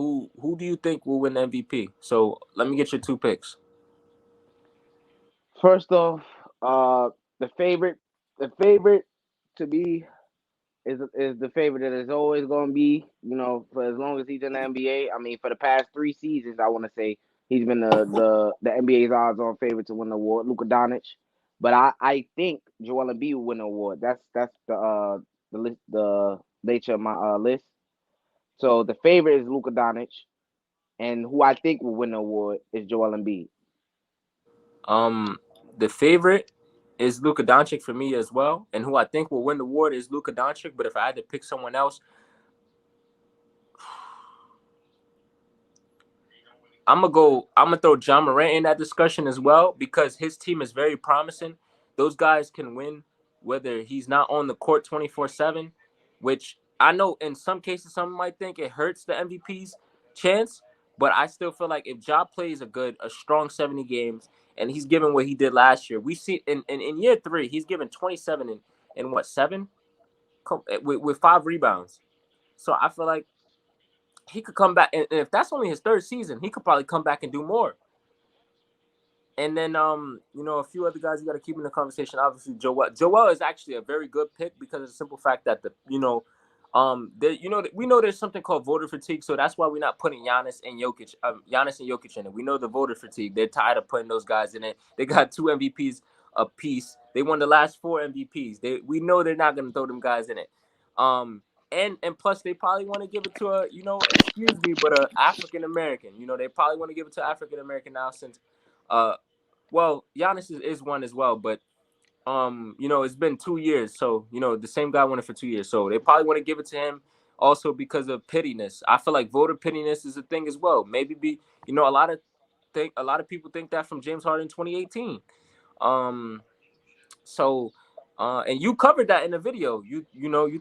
who do you think will win the MVP? So let me get your two picks. First off, the favorite, the favorite to be is the favorite that is always going to be, for as long as he's in the NBA. I mean, for the past 3 seasons, I want to say he's been the NBA's odds-on favorite to win the award, Luka Doncic. But I think Joel Embiid will win the award. That's the list, the nature of my list. So the favorite is Luka Doncic, and who I think will win the award is Joel Embiid. Um, the favorite is Luka Doncic for me as well, and who I think will win the award is Luka Doncic. But if I had to pick someone else, I'm gonna throw John Morant in that discussion as well because his team is very promising. Those guys can win whether he's not on the court 24/7, which I know in some cases some might think it hurts the MVP's chance, but I still feel like if Ja plays a strong 70 games and he's given what he did last year, we see in year 3 he's given 27 in what 7 with 5 rebounds. So I feel like he could come back, and if that's only his third season, he could probably come back and do more. And then, a few other guys you got to keep in the conversation. Obviously, Joel. Joel is actually a very good pick because of the simple fact that we know there's something called voter fatigue, so that's why we're not putting Giannis and Jokic in it. We know the voter fatigue. They're tired of putting those guys in it. They got 2 MVPs apiece. They won the last 4 MVPs. We know they're not going to throw them guys in it. And plus they probably want to give it to excuse me, but a African American. They probably want to give it to African American now since well, Giannis is one as well, but it's been 2 years, so the same guy won it for 2 years, so they probably want to give it to him also because of pittiness. I feel like voter pittiness is a thing as well. Maybe a lot of people think that from James Harden 2018. Um, so and you covered that in the video. You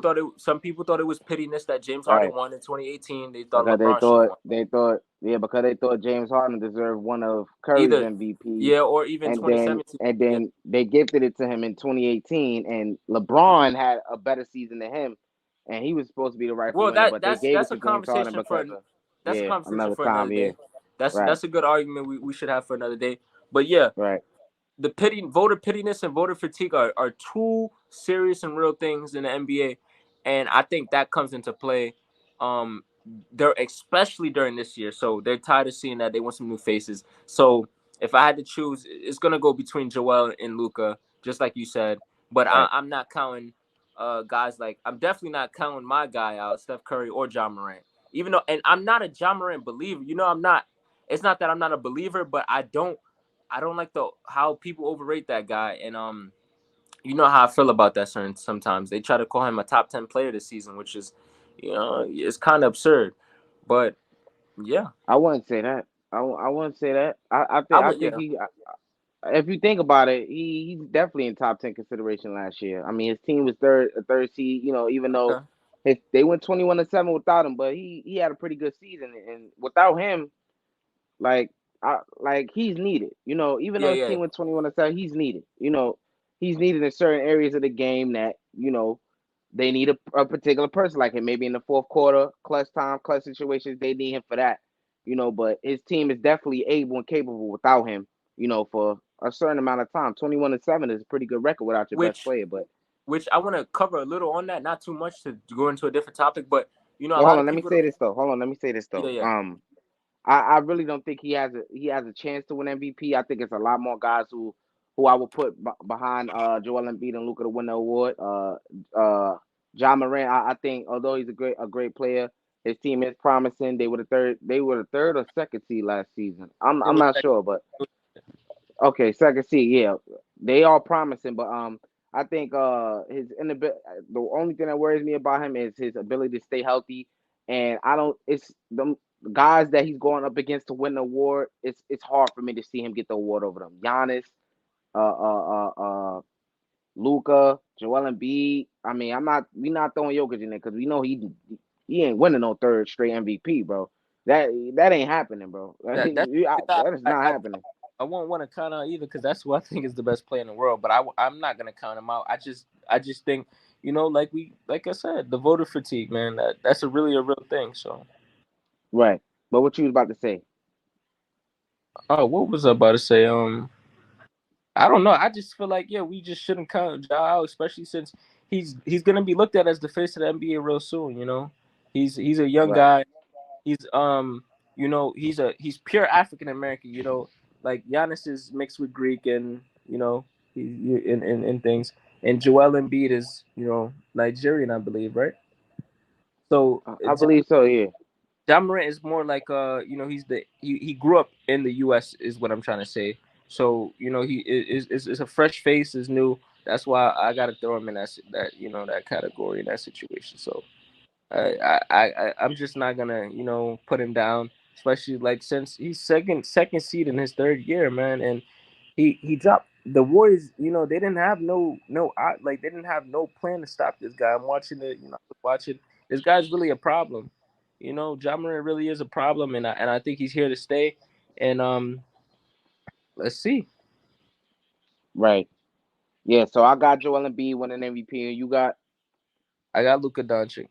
thought some people thought it was pittiness that James Harden Right. won in 2018. They thought Because LeBron should have won. because they thought James Harden deserved one of Curry's Either MVP, yeah, or even and then 2017. and Yeah. then they gifted it to him in 2018, and LeBron had a better season than him, and he was supposed to be the rightful Well, winner, but they gave it that's a to James Harden conversation because of for another another time, yeah, day. right, That's a good argument we should have for another day. But yeah, right, the voter pittiness and voter fatigue are two serious and real things in the NBA, and I think that comes into play. They're especially during this year, so they're tired of seeing that. They want some new faces. So if I had to choose, it's gonna go between Joel and Luka, just like you said. But right. I'm not counting guys like I'm definitely not counting my guy out, Steph Curry or John Morant. Even though, and I'm not a John Morant believer. I'm not. It's not that I'm not a believer, but I don't like how people overrate that guy, and you know how I feel about that. Sometimes they try to call him a top 10 player this season, which is, it's kind of absurd. But yeah, I wouldn't say that. I wouldn't say that. I I would. think Yeah, he. If you think about it, he's definitely in top 10 consideration last year. I mean, his team was a third seed. Even though okay. they went 21-7 without him, but he had a pretty good season, and without him, like he's needed. Even Yeah, though his yeah. team went 21-7, he's needed. He's needed in certain areas of the game that they need a particular person like him. Maybe in the fourth quarter, clutch time, clutch situations, they need him for that. But his team is definitely able and capable without him. For a certain amount of time. 21-7 is a pretty good record without your best Which player. But which I want to cover a little on that, not too much to go into a different topic, but a well, hold lot on, of let me people. say this though. Hold on, let me say this Yeah, though. yeah. I really don't think he has a chance to win MVP. I think it's a lot more guys who I would put behind Joel Embiid and Luka to win the award. John Morant, I think although he's a great player, his team is promising. They were the third or second seed last season. I'm It I'm was not sure, but okay, second seed, yeah, they are promising, but I think his inability. The only thing that worries me about him is his ability to stay healthy, and I don't. It's the guys that he's going up against to win the award. It's hard for me to see him get the award over them. Giannis, uh, uh, Luca, Joel Embiid. I mean, we not throwing Jokic in there because we know he ain't winning no third straight MVP, bro. That ain't happening, bro. that's That is I, not I, happening. I won't want to count out either because that's who I think is the best player in the world. But I'm not gonna count him out. I just think like I said, the voter fatigue, man. That's a really a real thing. So Right. But what you was about to say? Oh, what was I about to say? I don't know. I just feel like we just shouldn't count Ja out, especially since he's gonna be looked at as the face of the NBA real soon. He's a young Right. guy. He's he's pure African American. Like Giannis is mixed with Greek and in things. And Joel Embiid is Nigerian, I believe, right? So I believe so. Yeah. Ja Morant is more like he grew up in the U.S. is what I'm trying to say. So he is a fresh face, is new. That's why I got to throw him in that category in that situation. So I'm just not gonna put him down, especially like since he's second seed in his third year, man, and he dropped the Warriors. They didn't have like they didn't have no plan to stop this guy. I'm watching it. Watching this guy's really a problem. Ja Morant really is a problem, and I think he's here to stay. And let's see. Right. Yeah. So I got Joel Embiid winning MVP, and you got. I got Luka Doncic.